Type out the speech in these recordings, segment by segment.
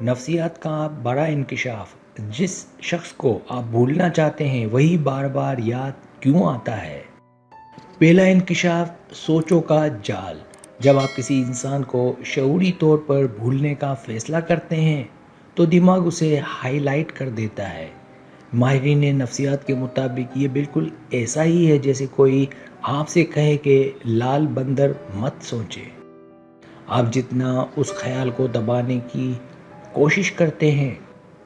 نفسیات کا بڑا انکشاف۔ جس شخص کو آپ بھولنا چاہتے ہیں وہی بار بار یاد کیوں آتا ہے؟ پہلا انکشاف، سوچوں کا جال۔ جب آپ کسی انسان کو شعوری طور پر بھولنے کا فیصلہ کرتے ہیں تو دماغ اسے ہائی لائٹ کر دیتا ہے۔ ماہرین نفسیات کے مطابق یہ بالکل ایسا ہی ہے جیسے کوئی آپ سے کہے کہ لال بندر مت سوچے۔ آپ جتنا اس خیال کو دبانے کی کوشش کرتے ہیں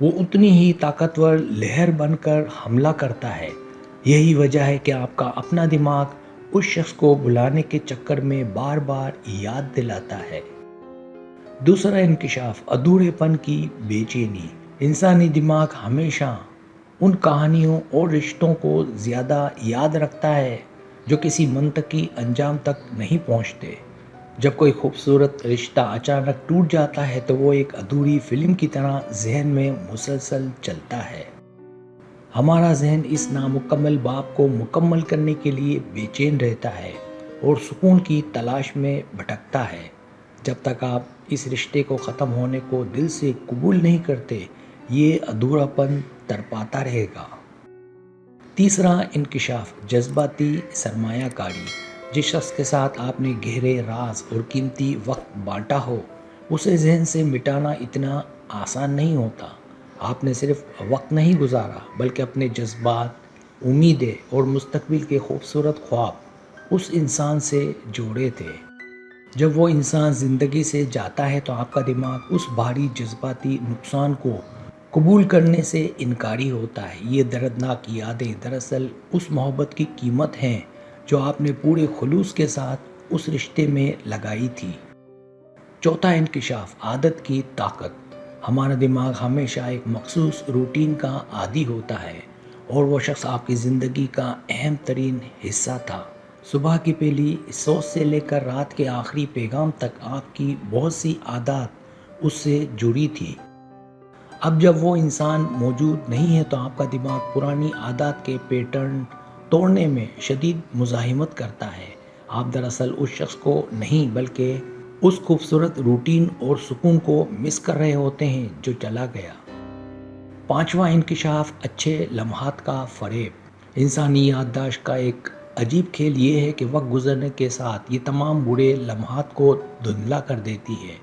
وہ اتنی ہی طاقتور لہر بن کر حملہ کرتا ہے۔ یہی وجہ ہے کہ آپ کا اپنا دماغ اس شخص کو بلانے کے چکر میں بار بار یاد دلاتا ہے۔ دوسرا انکشاف، ادھورے پن کی بے چینی۔ انسانی دماغ ہمیشہ ان کہانیوں اور رشتوں کو زیادہ یاد رکھتا ہے جو کسی منطقی انجام تک نہیں پہنچتے۔ جب کوئی خوبصورت رشتہ اچانک ٹوٹ جاتا ہے تو وہ ایک ادھوری فلم کی طرح ذہن میں مسلسل چلتا ہے۔ ہمارا ذہن اس نامکمل باب کو مکمل کرنے کے لیے بے چین رہتا ہے اور سکون کی تلاش میں بھٹکتا ہے۔ جب تک آپ اس رشتے کو ختم ہونے کو دل سے قبول نہیں کرتے یہ ادھورا پن تڑپاتا رہے گا۔ تیسرا انکشاف، جذباتی سرمایہ کاری۔ جس شخص کے ساتھ آپ نے گہرے راز اور قیمتی وقت بانٹا ہو اسے ذہن سے مٹانا اتنا آسان نہیں ہوتا۔ آپ نے صرف وقت نہیں گزارا بلکہ اپنے جذبات، امیدیں اور مستقبل کے خوبصورت خواب اس انسان سے جوڑے تھے۔ جب وہ انسان زندگی سے جاتا ہے تو آپ کا دماغ اس بھاری جذباتی نقصان کو قبول کرنے سے انکاری ہوتا ہے۔ یہ دردناک یادیں دراصل اس محبت کی قیمت ہیں جو آپ نے پورے خلوص کے ساتھ اس رشتے میں لگائی تھی۔ چوتھا انکشاف، عادت کی طاقت۔ ہمارا دماغ ہمیشہ ایک مخصوص روٹین کا عادی ہوتا ہے اور وہ شخص آپ کی زندگی کا اہم ترین حصہ تھا۔ صبح کی پہلی سوچ سے لے کر رات کے آخری پیغام تک آپ کی بہت سی عادات اس سے جڑی تھی۔ اب جب وہ انسان موجود نہیں ہے تو آپ کا دماغ پرانی عادات کے پیٹرن توڑنے میں شدید مزاحمت کرتا ہے۔ آپ دراصل اس شخص کو نہیں بلکہ اس خوبصورت روٹین اور سکون کو مس کر رہے ہوتے ہیں جو چلا گیا۔ پانچواں انکشاف، اچھے لمحات کا فریب۔ انسانی یادداشت کا ایک عجیب کھیل یہ ہے کہ وقت گزرنے کے ساتھ یہ تمام برے لمحات کو دھندلا کر دیتی ہے۔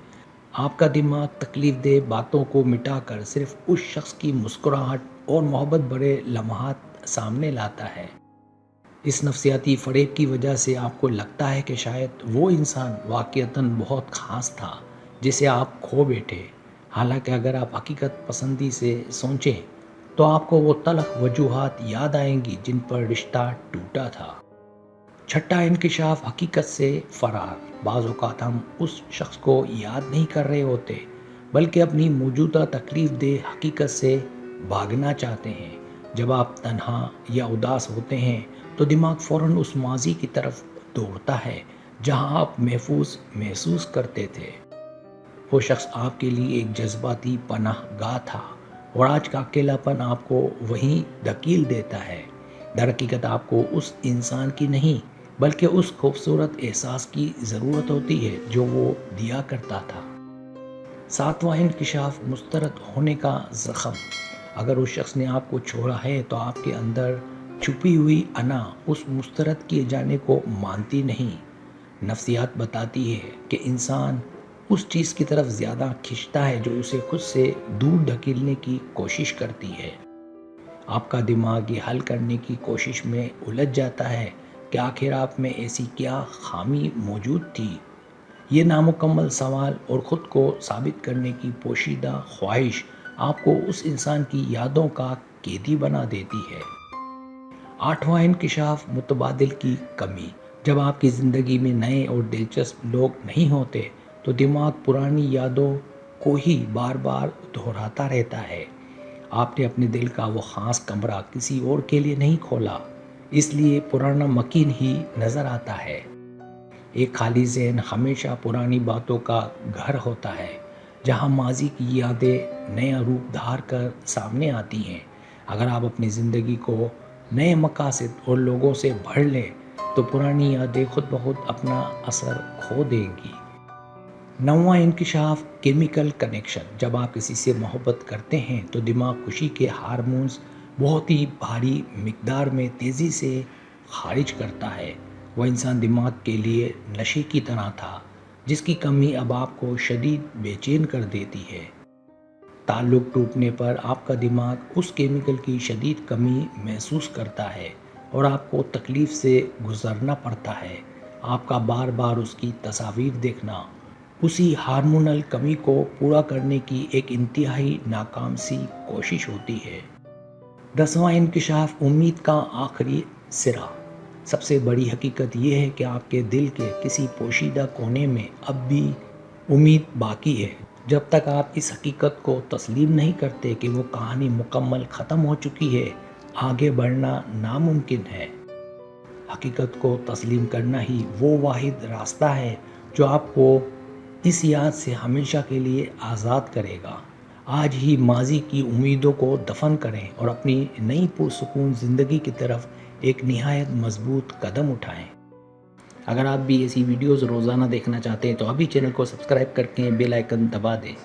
آپ کا دماغ تکلیف دہ باتوں کو مٹا کر صرف اس شخص کی مسکراہٹ اور محبت بھرے لمحات سامنے لاتا ہے۔ اس نفسیاتی فریب کی وجہ سے آپ کو لگتا ہے کہ شاید وہ انسان واقعتاً بہت خاص تھا جسے آپ کھو بیٹھے۔ حالانکہ اگر آپ حقیقت پسندی سے سوچیں تو آپ کو وہ تلخ وجوہات یاد آئیں گی جن پر رشتہ ٹوٹا تھا۔ چھٹا انکشاف، حقیقت سے فرار۔ بعض اوقات ہم اس شخص کو یاد نہیں کر رہے ہوتے بلکہ اپنی موجودہ تکلیف دہ حقیقت سے بھاگنا چاہتے ہیں۔ جب آپ تنہا یا اداس ہوتے ہیں تو دماغ فوراً اس ماضی کی طرف دوڑتا ہے جہاں آپ محفوظ محسوس کرتے تھے۔ وہ شخص آپ کے لیے ایک جذباتی پناہ گاہ تھا اور آج کا اکیلا پن آپ کو وہیں دھکیل دیتا ہے۔ در حقیقت آپ کو اس انسان کی نہیں بلکہ اس خوبصورت احساس کی ضرورت ہوتی ہے جو وہ دیا کرتا تھا۔ ساتواں انکشاف، مسترد ہونے کا زخم۔ اگر اس شخص نے آپ کو چھوڑا ہے تو آپ کے اندر چھپی ہوئی انا اس مسترد کیے جانے کو مانتی نہیں۔ نفسیات بتاتی ہے کہ انسان اس چیز کی طرف زیادہ کھنچتا ہے جو اسے خود سے دور دھکیلنے کی کوشش کرتی ہے۔ آپ کا دماغ یہ حل کرنے کی کوشش میں الجھ جاتا ہے کہ آخر آپ میں ایسی کیا خامی موجود تھی۔ یہ نامکمل سوال اور خود کو ثابت کرنے کی پوشیدہ خواہش آپ کو اس انسان کی یادوں کا قیدی بنا دیتی ہے۔ آٹھواں انکشاف، متبادل کی کمی۔ جب آپ کی زندگی میں نئے اور دلچسپ لوگ نہیں ہوتے تو دماغ پرانی یادوں کو ہی بار بار دہراتا رہتا ہے۔ آپ نے اپنے دل کا وہ خاص کمرہ کسی اور کے لیے نہیں کھولا، اس لیے پرانا مکین ہی نظر آتا ہے۔ ایک خالی ذہن ہمیشہ پرانی باتوں کا گھر ہوتا ہے جہاں ماضی کی یادیں نیا روپ دھار کر سامنے آتی ہیں۔ اگر آپ اپنی زندگی کو نئے مقاصد اور لوگوں سے بھر لیں تو پرانی یادیں خود بخود اپنا اثر کھو دیں گی۔ نواں انکشاف کیمیکل کنیکشن. جب آپ کسی سے محبت کرتے ہیں تو دماغ خوشی کے ہارمونز بہت ہی بھاری مقدار میں تیزی سے خارج کرتا ہے. وہ انسان دماغ کے لیے نشے کی طرح تھا جس کی کمی اب آپ کو شدید بے چین کر دیتی ہے. تعلق ٹوٹنے پر آپ کا دماغ اس کیمیکل کی شدید کمی محسوس کرتا ہے اور آپ کو تکلیف سے گزرنا پڑتا ہے. آپ کا بار بار اس کی تصاویر دیکھنا اسی ہارمونل کمی کو پورا کرنے کی ایک انتہائی ناکام سی کوشش ہوتی ہے. 10واں انکشاف امید کا آخری سرا. سب سے بڑی حقیقت یہ ہے کہ آپ کے دل کے کسی پوشیدہ کونے میں اب بھی امید باقی ہے. جب تک آپ اس حقیقت کو تسلیم نہیں کرتے کہ وہ کہانی مکمل ختم ہو چکی ہے، آگے بڑھنا ناممکن ہے. حقیقت کو تسلیم کرنا ہی وہ واحد راستہ ہے جو آپ کو اس یاد سے ہمیشہ کے لیے آزاد کرے گا. آج ہی ماضی کی امیدوں کو دفن کریں اور اپنی نئی پرسکون زندگی کی طرف ایک نہایت مضبوط قدم اٹھائیں. اگر آپ بھی ایسی ویڈیوز روزانہ دیکھنا چاہتے ہیں تو ابھی چینل کو سبسکرائب کر کے بیل آئیکن دبا دیں.